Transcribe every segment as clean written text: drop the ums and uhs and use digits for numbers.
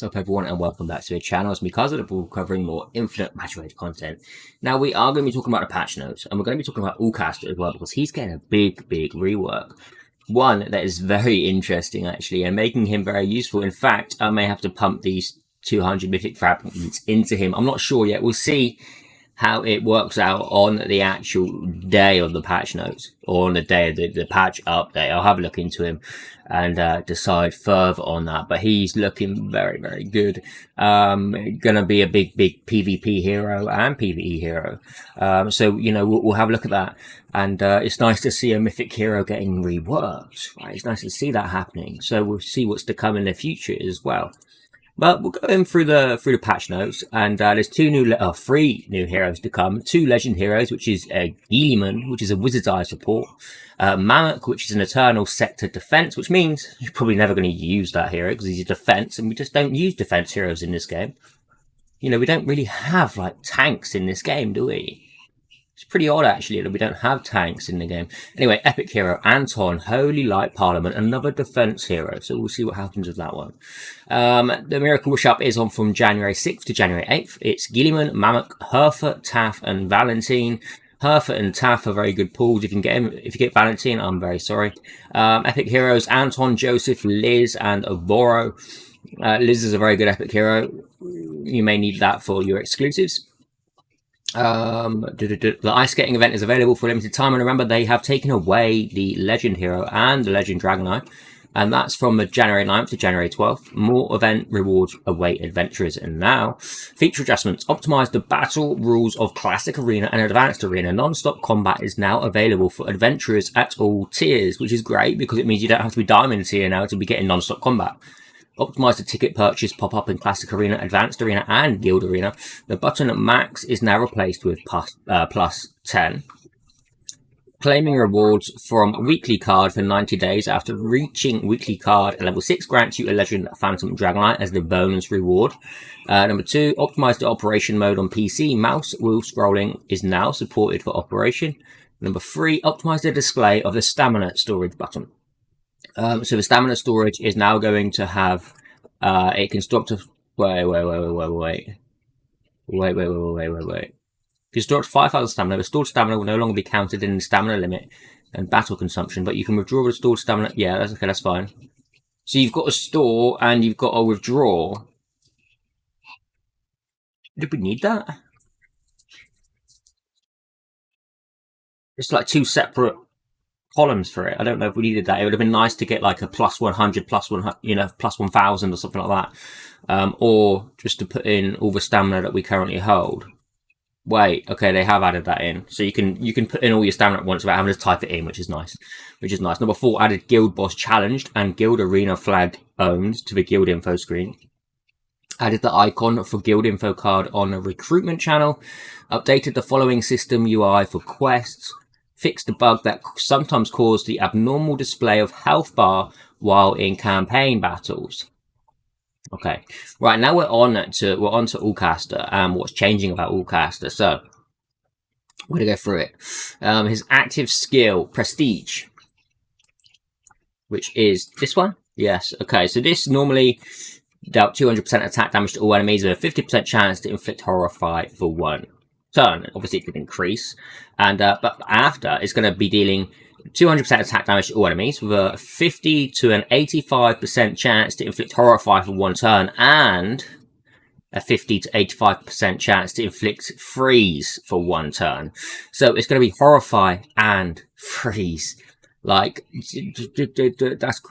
What's up everyone and welcome back to the channel. It's me Kaza, covering more Infinite Magicraid content. Now we are going to be talking about the patch notes and we're going to be talking about Ulcaster as well because he's getting a big rework. One that is very interesting actually and making him very useful. In fact, I may have to pump these 200 mythic fragments into him. I'm not sure yet. We'll see how it works out on the actual day of the patch notes or on the day of the patch update. I'll have a look into him and decide further on that, but he's looking very good. Gonna be a big PvP hero and PvE hero, so you know we'll have a look at that. And it's nice to see a mythic hero getting reworked, right? It's nice to see that happening, so we'll see what's to come in the future as well. But we'll go in through the patch notes, and there's three new heroes to come. 2 legend heroes, which is Guilliman, which is a Wizard's Eye support. Mammoth, which is an Eternal Sector defense, which means you're probably never going to use that hero because he's a defense, and we just don't use defense heroes in this game. You know, we don't really have like tanks in this game, do we? It's pretty odd, actually, that we don't have tanks in the game. Anyway, epic hero, Anton, Holy Light Parliament, another defense hero. So we'll see what happens with that one. The Miracle Rush Up is on from January 6th to January 8th. It's Guilliman, Mammoth, Hertha, Taff, and Valentine. Hertha and Taff are very good pools. If you can get him, if you get Valentine, I'm very sorry. Epic heroes, Anton, Joseph, Liz, and Oboro. Liz is a very good epic hero. You may need that for your exclusives. The ice skating event is available for a limited time, and remember they have taken away the legend hero and the legend Dragonite, and that's from January 9th to January 12th. More event rewards await adventurers. And now feature adjustments. Optimize the battle rules of classic arena and advanced arena. Non-stop combat is now available for adventurers at all tiers, which is great because it means you don't have to be diamond tier now to be getting non-stop combat. Optimize the ticket purchase pop-up in Classic Arena, Advanced Arena, and Guild Arena. The button at max is now replaced with plus 10. Claiming rewards from weekly card for 90 days after reaching weekly card at level 6 grants you a Legend Phantom Dragonite as the bonus reward. Number 2, optimize the operation mode on PC. Mouse wheel scrolling is now supported for operation. Number 3, optimize the display of the stamina storage button. So the stamina storage is now going to have, it can store up to, wait. If you store up to 5,000 stamina, the stored stamina will no longer be counted in the stamina limit and battle consumption, but you can withdraw the stored stamina. Yeah, that's okay, that's fine. So you've got to store and you've got to withdraw. Did we need that? It's like 2 separate columns for it. I don't know if we needed that. It would have been nice to get like a plus 100, plus 100, you know, plus 1,000 or something like that, or just to put in all the stamina that we currently hold. Wait, okay, they have added that in, so you can put in all your stamina at once without having to type it in, which is nice. Number 4 added Guild Boss Challenged and Guild Arena flag owned to the Guild Info screen. Added the icon for Guild Info card on the recruitment channel. Updated the following system UI for quests. Fixed the bug that sometimes caused the abnormal display of health bar while in campaign battles. Okay, right, now we're on to Ulcaster and what's changing about Ulcaster. So we're gonna go through it. His active skill, Prestige, which is this one. Yes, okay. So this normally dealt 200% attack damage to all enemies with a 50% chance to inflict horrify for 1 turn. Obviously it could increase, and but after it's going to be dealing 200% attack damage to all enemies with a 50 to an 85% chance to inflict horrify for 1 turn, and a 50 to 85% chance to inflict freeze for 1 turn. So it's going to be horrify and freeze. Like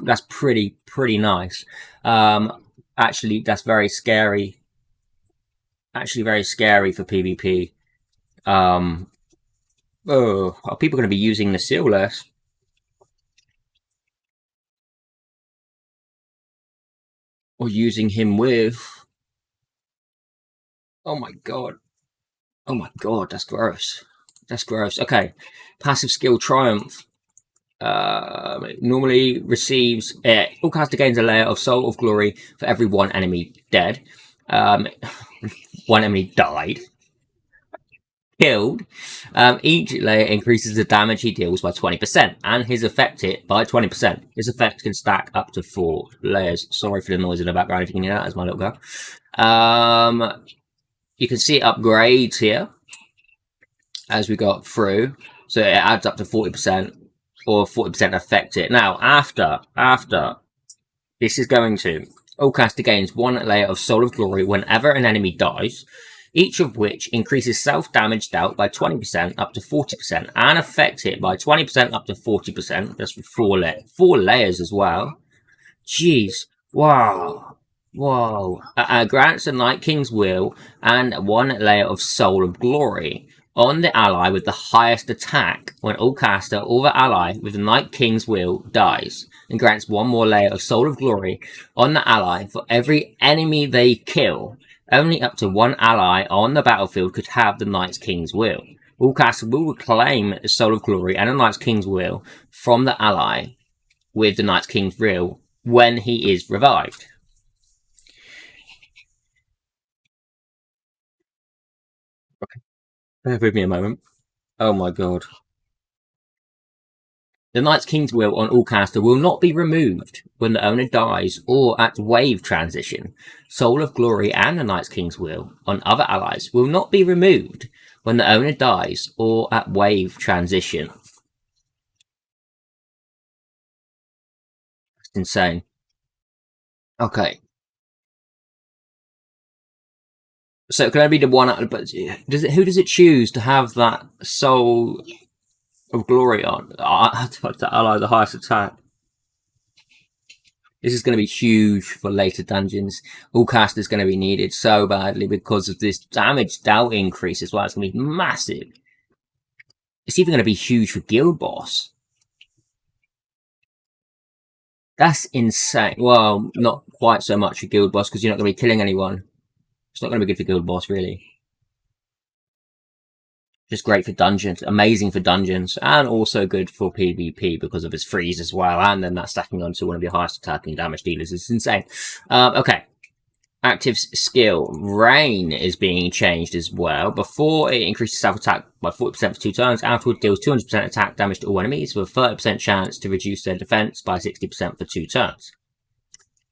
that's pretty nice. Actually, that's very scary. Actually, very scary for PvP. Are people going to be using the seal less? Or using him with? Oh my god, that's gross. That's gross. Okay, passive skill Triumph. Normally receives Ulcaster gains a layer of Soul of Glory for every 1 enemy dead. 1 enemy died. killed, each layer increases the damage he deals by 20%, and his effect hit by 20%. His effect can stack up to 4 layers. Sorry for the noise in the background if you can hear that, as my little girl. You can see upgrades here as we got through, so it adds up to 40% or 40% affect it. Now, after this is going to Ulcaster gains 1 layer of Soul of Glory whenever an enemy dies, each of which increases self-damage dealt by 20% up to 40% and affect hit by 20% up to 40%. That's for 4 layers as well. Jeez. Wow. Whoa. Grants a Night King's Will and 1 layer of Soul of Glory on the ally with the highest attack when Ulcaster or the ally with the Night King's Will dies, and grants 1 more layer of Soul of Glory on the ally for every enemy they kill. Only up to 1 ally on the battlefield could have the Night King's Will. Ulcaster will reclaim the Soul of Glory and the Night King's Will from the ally with the Night King's Will when he is revived. Okay. Bear with me a moment. Oh my god. The Night King's Will on Ulcaster will not be removed when the owner dies or at wave transition. Soul of Glory and the Night King's Will on other allies will not be removed when the owner dies or at wave transition. It's insane. Okay. So can I be the one? But who does it choose to have that Soul of Glory on? To ally the highest attack. This is going to be huge for later dungeons. Ulcaster is going to be needed so badly because of this damage dealt increase as well. It's going to be massive. It's even going to be huge for Guild Boss. That's insane. Well, not quite so much for Guild Boss because you're not going to be killing anyone. It's not going to be good for Guild Boss, really. Just great for dungeons, amazing for dungeons, and also good for PvP because of its freeze as well, and then that stacking onto one of your highest attacking damage dealers is insane. Okay. Active skill. Rain is being changed as well. Before, it increases self-attack by 40% for 2 turns. Afterward, deals 200% attack damage to all enemies with a 30% chance to reduce their defense by 60% for 2 turns.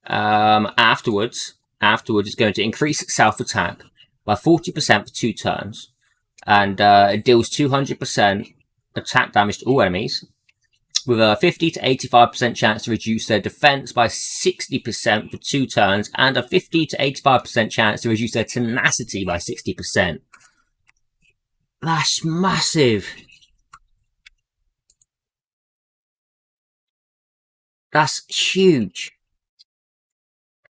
Afterwards, it's going to increase self-attack by 40% for 2 turns. And it deals 200% attack damage to all enemies with a 50 to 85% chance to reduce their defense by 60% for 2 turns, and a 50 to 85% chance to reduce their tenacity by 60%. That's massive. That's huge.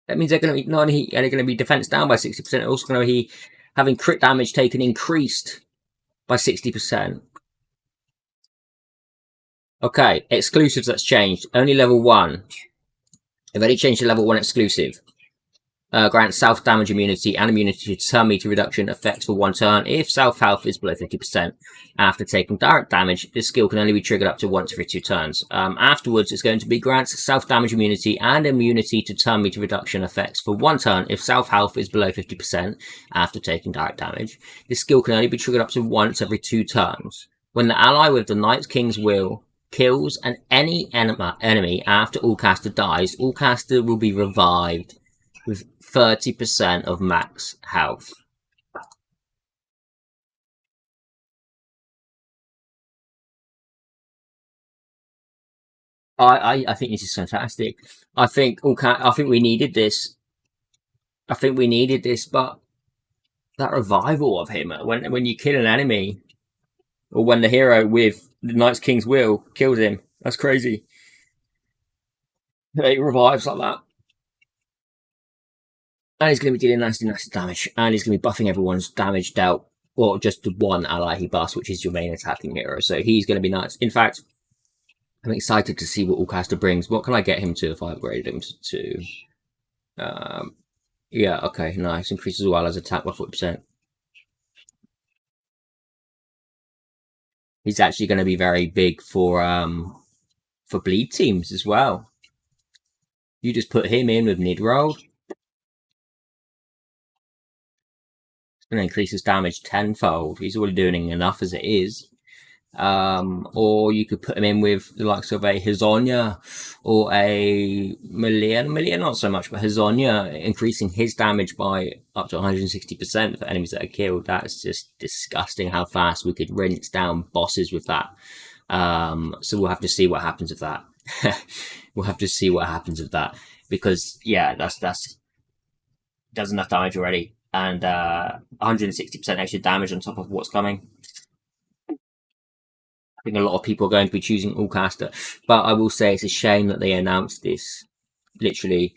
That means they're going to be not only are they going to be defense down by 60%, they're also going to be having crit damage taken increased by 60%. Okay, exclusives that's changed. Only level 1. They've only changed to level 1 exclusive. Grants self-damage immunity and immunity to turn meter reduction effects for 1 turn if self-health is below 50%. After taking direct damage, this skill can only be triggered up to once every 2 turns. Afterwards, it's going to be grants self-damage immunity and immunity to turn meter reduction effects for 1 turn if self-health is below 50% after taking direct damage. This skill can only be triggered up to once every 2 turns. When the ally with the Night King's Will kills any enemy after Ulcaster dies, Ulcaster will be revived with 30% of max health. I think this is fantastic. I think we needed this. But that revival of him when you kill an enemy, or when the hero with the Night King's Will kills him, that's crazy. It revives like that. And he's going to be dealing nasty damage. And he's going to be buffing everyone's damage dealt. Or just the one ally he buffs, which is your main attacking hero. So he's going to be nuts. In fact, I'm excited to see what Ulcaster brings. What can I get him to if I upgrade him to? Yeah, okay, nice. Increases all allies' attack by 40%. He's actually going to be very big for bleed teams as well. You just put him in with Nidroll. It's going to increase his damage tenfold. He's already doing enough as it is. Or you could put him in with the likes of a Hizonia or a Million not so much, but Hizonia increasing his damage by up to 160% for enemies that are killed. That's just disgusting how fast we could rinse down bosses with that. So we'll have to see what happens with that. We'll have to see what happens with that because yeah, that's does enough damage already, and 160% extra damage on top of what's coming. I think a lot of people are going to be choosing Ulcaster, but I will say it's a shame that they announced this literally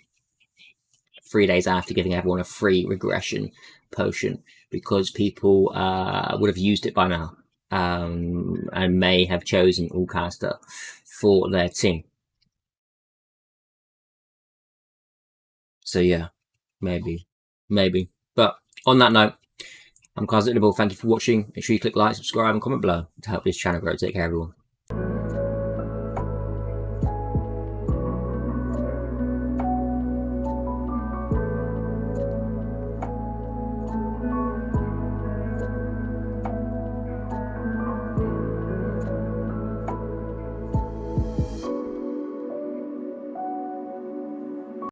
3 days after giving everyone a free regression potion because people would have used it by now and may have chosen Ulcaster for their team. So yeah, maybe. But on that note, I'm Carl Zitnable. Thank you for watching. Make sure you click like, subscribe, and comment below to help this channel grow. Take care, everyone.